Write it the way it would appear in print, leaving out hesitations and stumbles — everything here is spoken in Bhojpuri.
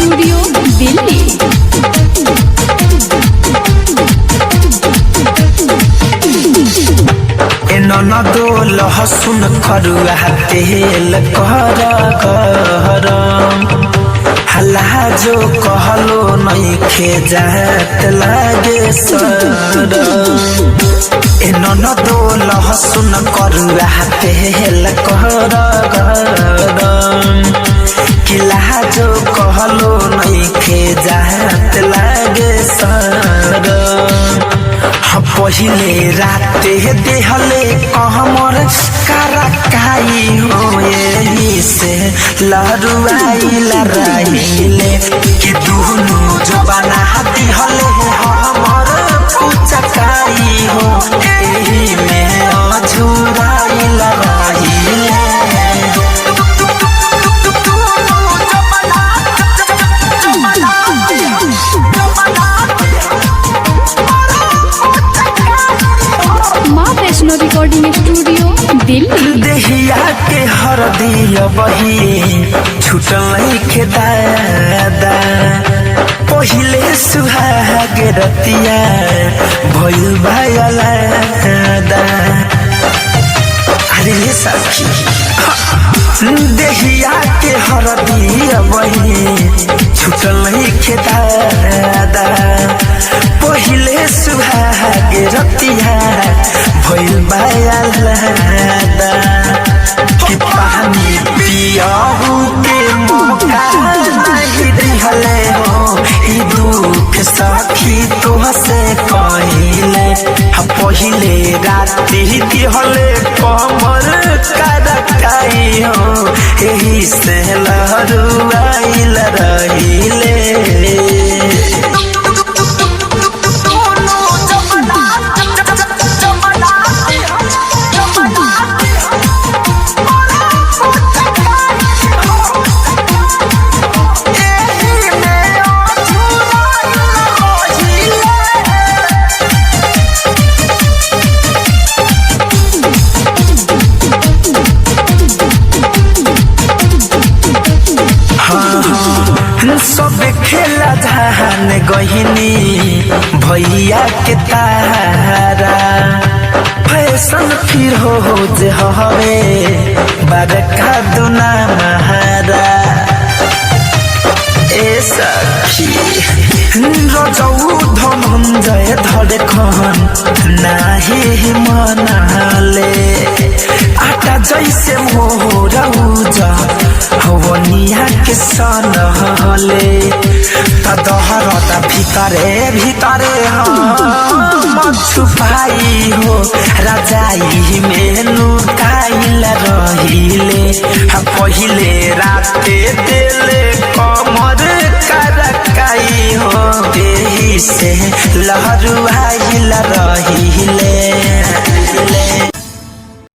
स्टूडियो दिल्ली। ननदो लहसुन खरुआ तेल कर गरम हल्ला जो कहलो नइखे जात लागे सरम। ननदो लहसुन खरुआ तेल कर गरम किला जो कहलो नइखे जात लागे सरम। पहिले राते देहले कहमर करकाई हो यही से लहरुआइल रहिले कि दुनु जबाना दिहले हमर पुचकाई हो एही में अझुराइल रहिले। Vaishno recording studio Delhi. देहिया के हरदिया बही छुटल के दादा पहिले सुहाग रतिया भइल भायलादा। अरे सखी देहिया के हरदिया बही छुटल के दादा पहिले सुहाग रतिया भइल बायलादा कि पानी पियाहू के मौका नहीं दिहले हो ई दुख सखी तोहसे कहिले। पहिले राति दिहले कमर करकाई हो एही से लहरुआइल रहिले। सब खेला धान गहिनी भैया के तारा फैशन फिर हो जे हवे बड़का दुना महारा। ए सखी रजौ धनंजय धड़कन नाही मनाले आटा जैसे मोरौजा हवनिया के सनहले तदहरता भीतरे भीतरे हम छुपाई हो रजाई में लुकाइल रहिले। पहिले राते देले कमर करकाई हो एही से लहरुआइल रहिले।